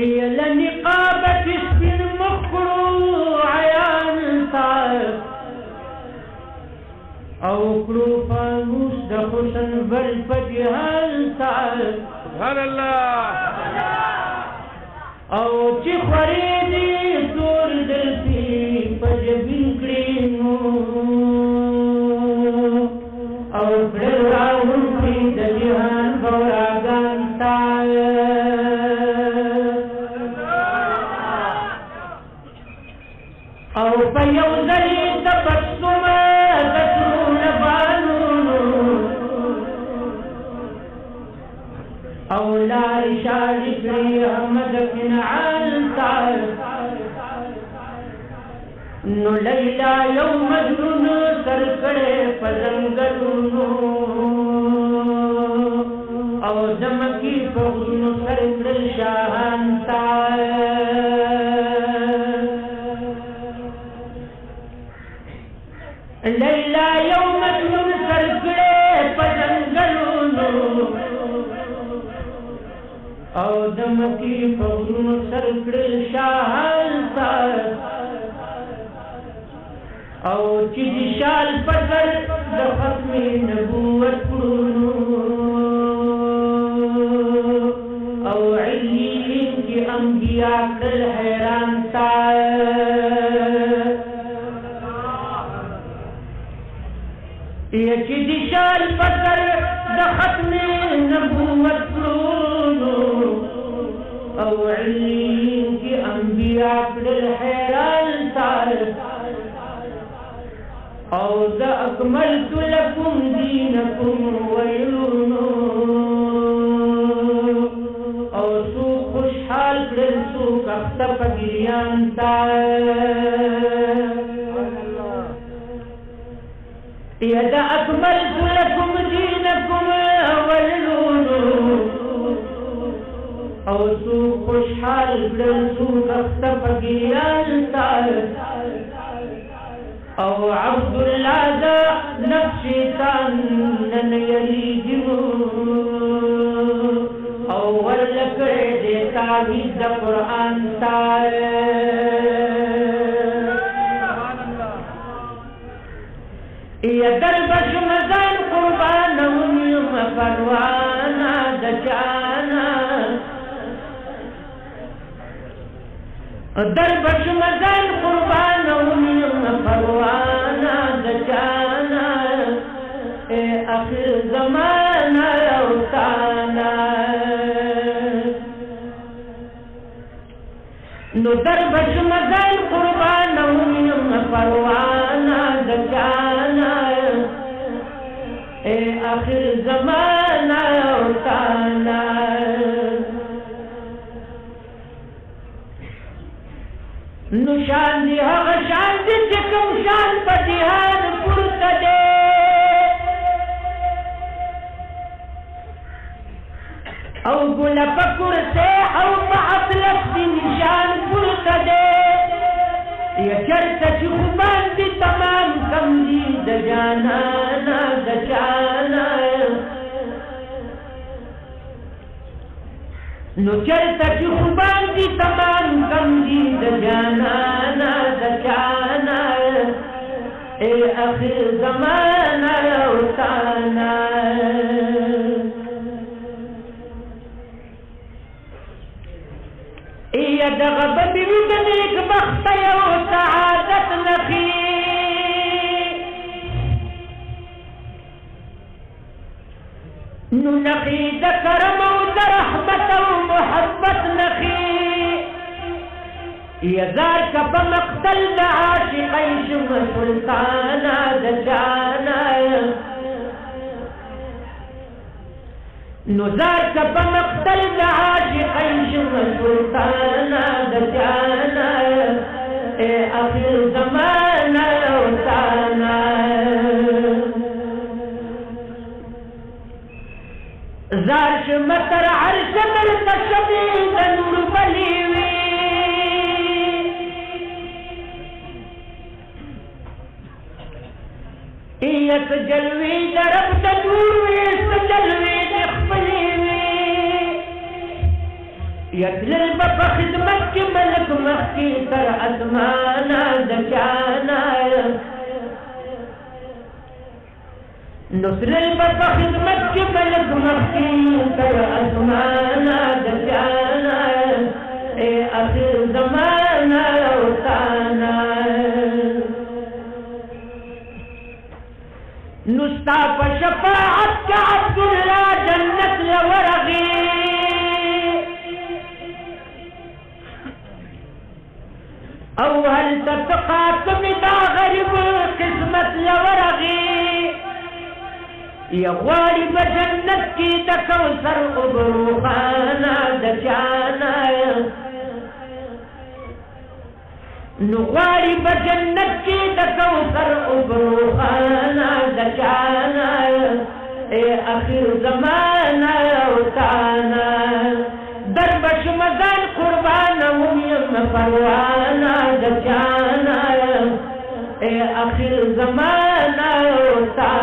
لنقابة سپین مخلو عیان تار او کړو فانوس د حسن بل په جهان تار سبحان الله او چې خورې دي زور دلپي په جبین کړي نو او کړل راوړي د جهان بوراګان تار او په یو ځلې تبسم د ټول بانو او لار شاړې کړې احمد کنعان تار نو لیلا یو مجنون سر کړې په ځنګلونو او دمکی په غرونو سر کړل شاهان تار لیلا یو مجنون سر کړې په ځنګلونو او دمکی په غرونو سر کړل شاهان تار او چې د شال پسر د ختم نبوت کړو او علیین کې انبیاء کړل حیران تار چې د شال پسر د ختم نبوت کړو او علیین کې انبیاء کړل حیران تار او دا اکملت لکم دینکم ویلونو او سو خوشحال کړل سو کخت پګریان تار یا دا اکملت لکم دینکم ویلونو او سو خوشحال کړل سو کخت پګریان تار او عبد الله دا نفس شیطان نن یریږو او ورلکړې دې تعویذ د قرآن تار یا دربش مزان قربان یم پروانا د جانا دربش مزان قربان یم پروانا د جانا اے آخر زمانہ اوتانا نو دربش مزان قربان یم پروانا د جانا اے آخر زمانہ اوتانا نو شان دی هغه شان دی چې کوم شان په جهان پورته دی او ګل په کرسي او په اطلس دی نشان پورته دی یا چرته چې خو باندې تمام کم دی د جانانا د جانا نو چرته چې خو باندې تمام کم دی د جانانا د جانا اے آخر زمانہ اوتانا یا دغه بدی د نیک بخت یو سعادت نخی نو نخی د کرم او د رحمت او محبت نخی یزار کا بمقتل د عاشقین شم سلطانا د جانا نزار کا بمقتل د عاشقین شم سلطانا د جانا اے آخر زمانہ اوتانا زار شمتر عرش مرتشبی د نور بلیوی ایت جلوی درب د نور ویست جلوی د خپلی وی یتلل په خدمت کې ملک مخکې تر اسمانه د چانا نصرل په خدمت کې ملک مخکې تر اسمانه د چانا اے اخر زمانہ اوتانا نستا په شفاعت کا عبداللہ جنت لورغی او هل تتقاكم دا غریب قسمت لورغی یا غاری بجنت کی دا کوثر ابروخانا دا چانا نغاری بجنت کی دا کوثر ابروخانا دا چانا اے اخر زمانہ اوتانا در بشمدان قربانا یم پروانا دا چانا اے اخر زمانہ اوتانا